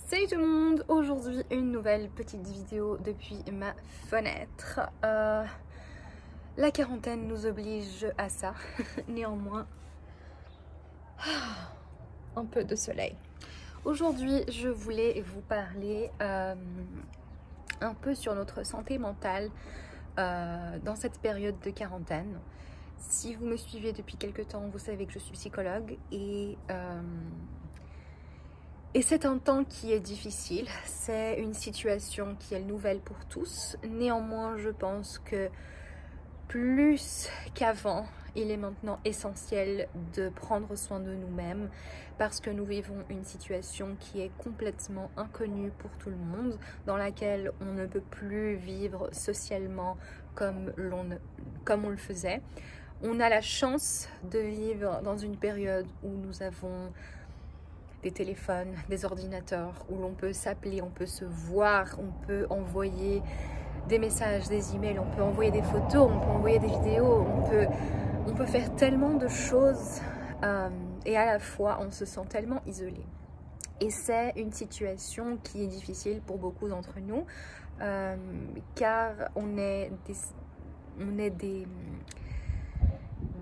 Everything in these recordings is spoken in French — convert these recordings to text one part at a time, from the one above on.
Salut tout le monde, aujourd'hui une nouvelle petite vidéo depuis ma fenêtre. La quarantaine nous oblige à ça, néanmoins, un peu de soleil. Aujourd'hui je voulais vous parler un peu sur notre santé mentale dans cette période de quarantaine. Si vous me suivez depuis quelques temps, vous savez que je suis psychologue et c'est un temps qui est difficile, c'est une situation qui est nouvelle pour tous. Néanmoins, je pense que plus qu'avant, il est maintenant essentiel de prendre soin de nous-mêmes parce que nous vivons une situation qui est complètement inconnue pour tout le monde, dans laquelle on ne peut plus vivre socialement comme on le faisait. On a la chance de vivre dans une période où nous avons des téléphones, des ordinateurs, où l'on peut s'appeler, on peut se voir, on peut envoyer des messages, des emails, on peut envoyer des photos, on peut envoyer des vidéos, on peut faire tellement de choses et à la fois on se sent tellement isolé. Et c'est une situation qui est difficile pour beaucoup d'entre nous car on est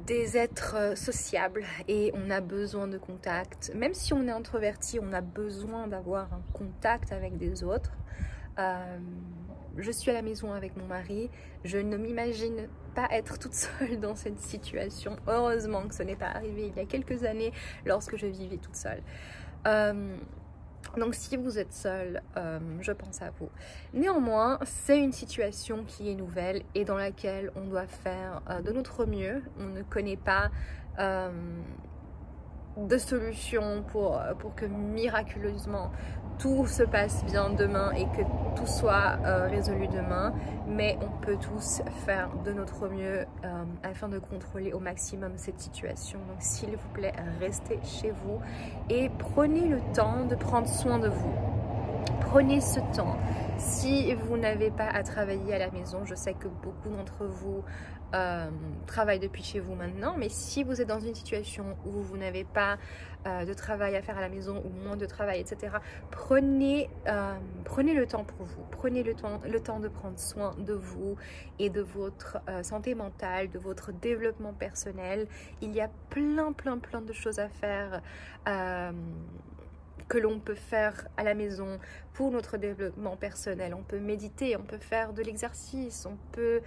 des êtres sociables et on a besoin de contact. Même si on est introverti, on a besoin d'avoir un contact avec des autres. Je suis à la maison avec mon mari, je ne m'imagine pas être toute seule dans cette situation. Heureusement que ce n'est pas arrivé il y a quelques années lorsque je vivais toute seule. Donc si vous êtes seul, je pense à vous. Néanmoins, c'est une situation qui est nouvelle et dans laquelle on doit faire de notre mieux. On ne connaît pas de solution pour que miraculeusement tout se passe bien demain et que tout soit résolu demain, mais on peut tous faire de notre mieux afin de contrôler au maximum cette situation. Donc s'il vous plaît, restez chez vous et prenez le temps de prendre soin de vous. Prenez ce temps. Si vous n'avez pas à travailler à la maison, je sais que beaucoup d'entre vous travaillent depuis chez vous maintenant, mais si vous êtes dans une situation où vous n'avez pas de travail à faire à la maison ou moins de travail, etc., prenez le temps pour vous. Prenez le temps de prendre soin de vous et de votre santé mentale, de votre développement personnel. Il y a plein de choses à faire que l'on peut faire à la maison pour notre développement personnel. On peut méditer, on peut faire de l'exercice, on peut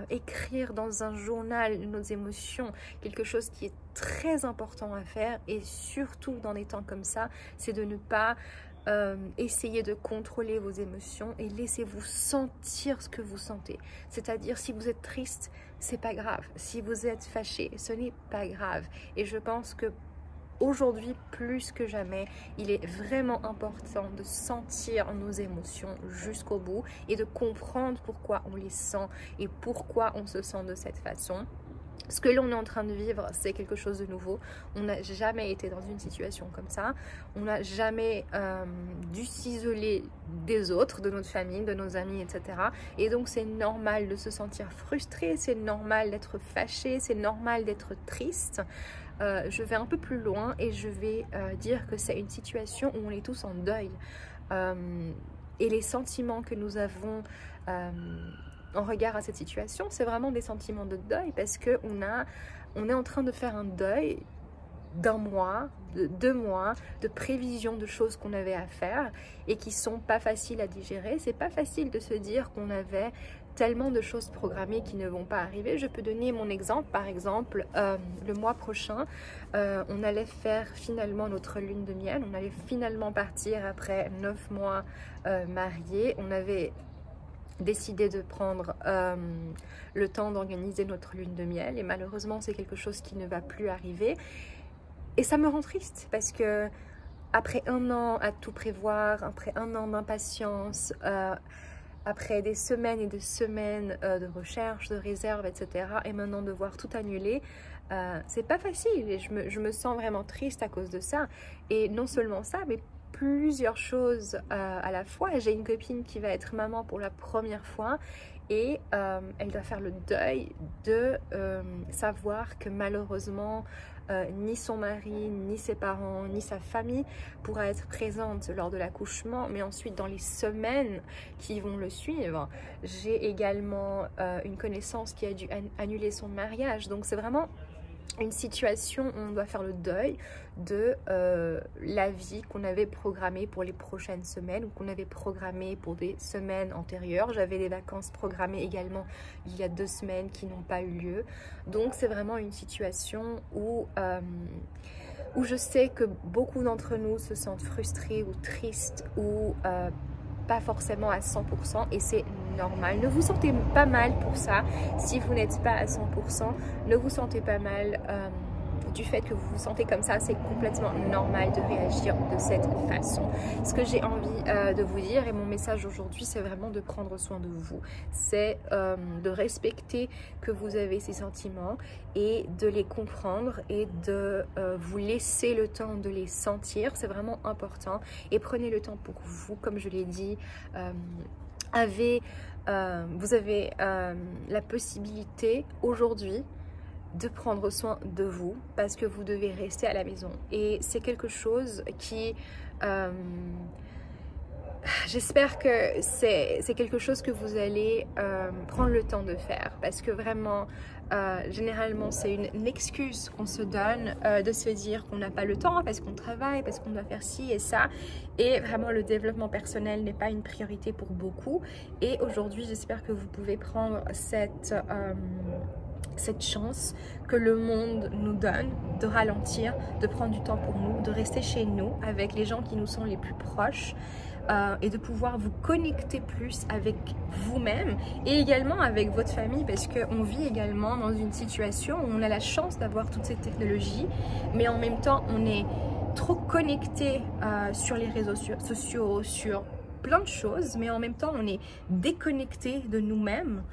écrire dans un journal nos émotions. Quelque chose qui est très important à faire et surtout dans des temps comme ça, c'est de ne pas essayer de contrôler vos émotions et laissez-vous sentir ce que vous sentez. C'est-à-dire si vous êtes triste, c'est pas grave. Si vous êtes fâché, ce n'est pas grave. Et je pense que aujourd'hui, plus que jamais, il est vraiment important de sentir nos émotions jusqu'au bout et de comprendre pourquoi on les sent et pourquoi on se sent de cette façon. Ce que l'on est en train de vivre, c'est quelque chose de nouveau. On n'a jamais été dans une situation comme ça. On n'a jamais dû s'isoler des autres, de notre famille, de nos amis, etc. Et donc, c'est normal de se sentir frustré, c'est normal d'être fâché, c'est normal d'être triste. Je vais un peu plus loin et je vais dire que c'est une situation où on est tous en deuil. Et les sentiments que nous avons en regard à cette situation, c'est vraiment des sentiments de deuil parce qu'on est en train de faire un deuil d'un mois, de 2 mois, de prévision de choses qu'on avait à faire et qui sont pas faciles à digérer. C'est pas facile de se dire qu'on avait tellement de choses programmées qui ne vont pas arriver. Je peux donner mon exemple. Par exemple, le mois prochain, on allait faire finalement notre lune de miel. On allait finalement partir après 9 mois mariés. On avait décidé de prendre le temps d'organiser notre lune de miel et malheureusement, c'est quelque chose qui ne va plus arriver. Et ça me rend triste parce que après 1 an à tout prévoir, après 1 an d'impatience, après des semaines et des semaines de recherche, de réserve, etc. et maintenant devoir tout annuler, c'est pas facile et je me sens vraiment triste à cause de ça. Et non seulement ça, mais plusieurs choses à la fois. J'ai une copine qui va être maman pour la première fois et elle doit faire le deuil de savoir que malheureusement ni son mari, ni ses parents, ni sa famille pourra être présente lors de l'accouchement, mais ensuite dans les semaines qui vont le suivre. J'ai également une connaissance qui a dû annuler son mariage, donc c'est vraiment une situation où on doit faire le deuil de la vie qu'on avait programmée pour les prochaines semaines ou qu'on avait programmée pour des semaines antérieures. J'avais des vacances programmées également il y a 2 semaines qui n'ont pas eu lieu. Donc c'est vraiment une situation où je sais que beaucoup d'entre nous se sentent frustrés ou tristes ou pas forcément à 100% et c'est normal. Ne vous sentez pas mal pour ça. Si vous n'êtes pas à 100%, ne vous sentez pas mal du fait que vous vous sentez comme ça. C'est complètement normal de réagir de cette façon. Ce que j'ai envie de vous dire et mon message aujourd'hui, c'est vraiment de prendre soin de vous. C'est de respecter que vous avez ces sentiments et de les comprendre et de vous laisser le temps de les sentir. C'est vraiment important et prenez le temps pour vous. Comme je l'ai dit, vous avez la possibilité aujourd'hui de prendre soin de vous parce que vous devez rester à la maison et c'est quelque chose qui j'espère que c'est quelque chose que vous allez prendre le temps de faire parce que vraiment généralement c'est une excuse qu'on se donne de se dire qu'on n'a pas le temps parce qu'on travaille, parce qu'on doit faire ci et ça et vraiment le développement personnel n'est pas une priorité pour beaucoup et aujourd'hui j'espère que vous pouvez prendre cette chance que le monde nous donne de ralentir, de prendre du temps pour nous, de rester chez nous avec les gens qui nous sont les plus proches et de pouvoir vous connecter plus avec vous-même et également avec votre famille parce qu'on vit également dans une situation où on a la chance d'avoir toutes ces technologies mais en même temps on est trop connecté sur les réseaux sociaux, sur plein de choses mais en même temps on est déconnecté de nous-mêmes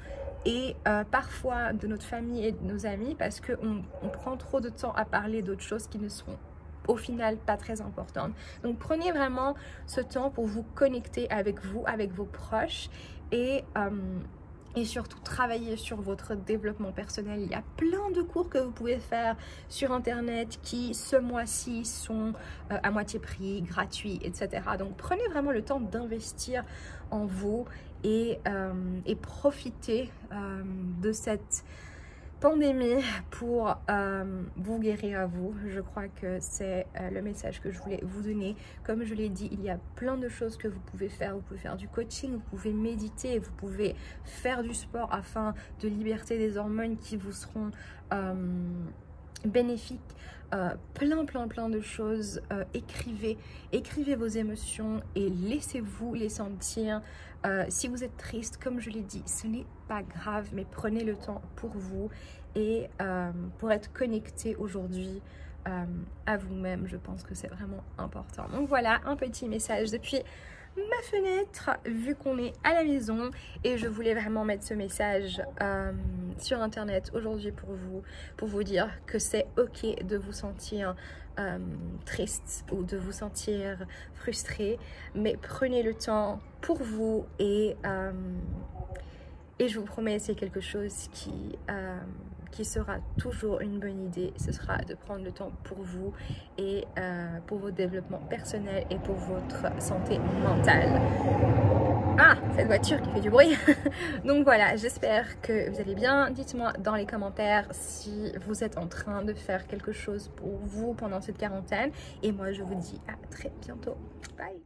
et parfois de notre famille et de nos amis parce qu'on prend trop de temps à parler d'autres choses qui ne seront au final pas très importantes. Donc prenez vraiment ce temps pour vous connecter avec vous, avec vos proches et surtout travailler sur votre développement personnel. Il y a plein de cours que vous pouvez faire sur internet qui ce mois-ci sont à moitié prix, gratuits, etc. Donc prenez vraiment le temps d'investir en vous et profitez de cette pandémie pour vous guérir à vous. Je crois que c'est le message que je voulais vous donner. Comme je l'ai dit, il y a plein de choses que vous pouvez faire. Vous pouvez faire du coaching, vous pouvez méditer, vous pouvez faire du sport afin de libérer des hormones qui vous seront bénéfiques. Plein de choses. Écrivez vos émotions et laissez-vous les sentir. Si vous êtes triste, comme je l'ai dit, ce n'est pas grave, mais prenez le temps pour vous et pour être connecté aujourd'hui à vous-même. Je pense que c'est vraiment important. Donc voilà, un petit message depuis ma fenêtre vu qu'on est à la maison et je voulais vraiment mettre ce message sur internet aujourd'hui pour vous dire que c'est ok de vous sentir triste ou de vous sentir frustré, mais prenez le temps pour vous et je vous promets c'est quelque chose qui sera toujours une bonne idée. Ce sera de prendre le temps pour vous et pour votre développement personnel et pour votre santé mentale. Ah, cette voiture qui fait du bruit. Donc voilà, j'espère que vous allez bien. Dites-moi dans les commentaires si vous êtes en train de faire quelque chose pour vous pendant cette quarantaine. Et moi, je vous dis à très bientôt. Bye.